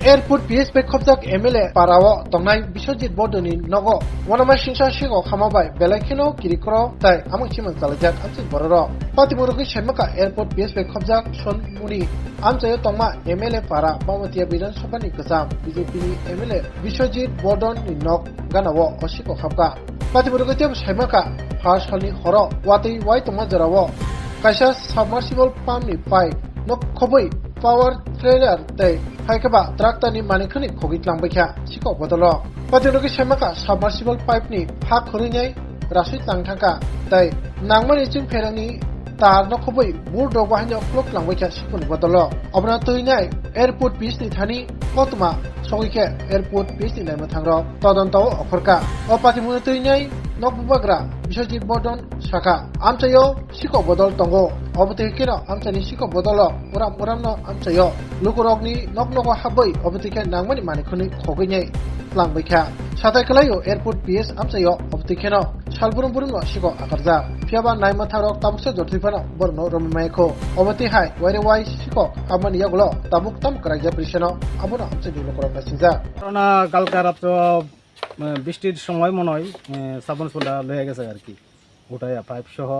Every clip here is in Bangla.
एयरपोर्ट पीएसपी खबजाक एमएलए पाराओ तंगनाय बिश्वजित बरदनि नगो वनामा सिंसा सिगो खामाबाय बेलायखिनो किरिकरो ताय आमक सिमन चालजाक आमसि बररो पातिमुरुगि सेमका एयरपोर्ट पीएसपी खबजाक सनमुनि आमचायो तंगमा एमएलए पारा बावतिया विधानसभानि गोजाम बीजेपी नि एमएलए बिश्वजित बरदनि नग गानावो असिको खाबगा पातिमुरुगि तेब सेमका फारसालनि हरो वातै वाय तंमा जरावो कायसा सबमर्सिबल पाम्पनि पाइप नक खबै पावर ट्रेलर तै हाइकबा ट्राक्टरनि मानिखनि खगितलांबायखा सिखौ बदलो पातिमुरुगि सेमका सबमर्सिबल पाइपनि हा खरिनाय रासुइ तांथाका तै नांमानि चिं फेरांनि तार नखबै बुर दबाहानि क्लक लांबायखा सिखौ बदलो अबना तैनाय एयरपोर्ट पिसनि थानि कतमा सगिखे एयरपोर्ट पिसनि नायमा थांरो तदन्ताव अखरका अ पातिमुरुगि तैनाय नकबुबाग्रा बिश्वजित बर्दन शाखा आमचायो सिखौ बदल तंगो अबतिकेनो आमचानि सिखौ बदल उराम उरामनो आमचायो लुकुरगनि नकनगो हाबै अबतिके नांमानि मानिखनि खगैनाय लांबायखा साथायखलायो एयरपोर्ट पीएस आमचायो अबतिकेनो सालबुरुम बुरुमनो सिखौ आकारजा फियाबा नायमा थारक तामसे जथैफानो बरनो रममायखौ अबति हाय वाइरे वाइ सिखौ आमानि यागलो तामुक ताम कराइजा प्रिसेनो आबनो आमचानि लुकुरगना सिंजा করোনা কালকা রাত্র বৃষ্টির সময় মনে হয় সাবনসুলটা লয়ে গেছে আর কি ওটাই পাইপ সহ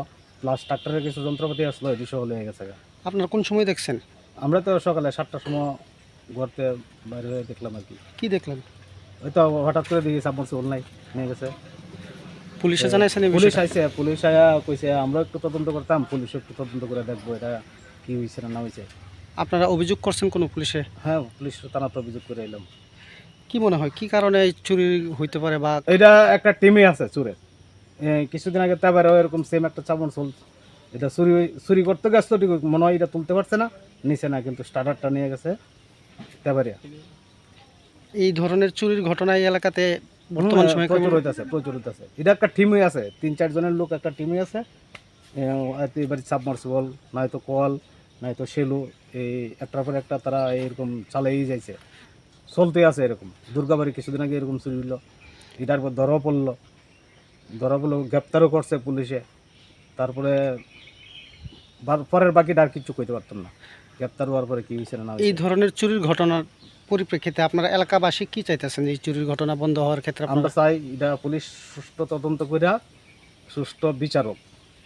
প্লাস ট্রাক্টরের কিছু যন্ত্রপাতি আসলো এটি সহ লয়ে গেছে। আপনারা কোন সময় দেখছেন? আমরা তো সকালে 7টার সময় ঘরতে বাইরে হয়ে দেখলাম আর কি। কি দেখলেন? ওই তো হঠাৎ করে দেখি সাবনসুল নাই নিয়ে গেছে। পুলিশে জানাইছেন? পুলিশ আইছে, পুলিশ আয়া কইছে আমরা একটু তদন্ত করতাম, পুলিশ একটু তদন্ত করে দেখবো এটা কি হয়েছে না হয়েছে। আপনারা অভিযোগ করছেন কোন পুলিশে? হ্যাঁ, পুলিশ থানাতে অভিযোগ করে এলাম। কি মনে হয় কি কারণে চুরি হইতে পারে? বা এটা একটা টিমই আছে চুরের। কিছুদিন আগে তাবারও এরকম সেম একটা চাবনসুল এটা চুরি করতে গেছে, ঠিক মনে হয় এটা তুলতে পারছে না, নিচে না কিন্তু স্টার্টারটা নিয়ে গেছে তাবারিয়া। এই ধরনের চুরির ঘটনা এই এলাকাতে বর্তমান সময়ে প্রচুর হইতাছে। এটা একটা টিমই আছে, 3-4 জনের লোক একটা টিমই আছে। এবার সাবমার্সিবল নয়তো কল নয়তো সেলু এই একটার পর একটা তারা এরকম চালাই যাইছে, চলতে আছে এরকম। দুর্গাবাড়ি কিছুদিন আগে এরকম চুরি হইলো, এটার পর ধরা পড়লো, গ্রেপ্তারও করছে পুলিশে। তারপরে পরের বাকিটা আর কিছু কইতে পারতাম না, গ্রেপ্তার হওয়ার পরে কি হয়েছে না। এই ধরনের চুরির ঘটনার পরিপ্রেক্ষিতে আপনারা এলাকাবাসী কি চাইতেছেন? এই চুরির ঘটনা বন্ধ হওয়ার ক্ষেত্রে আমরা চাই এটা পুলিশ সুষ্ঠু তদন্ত করে সুষ্ঠু বিচারক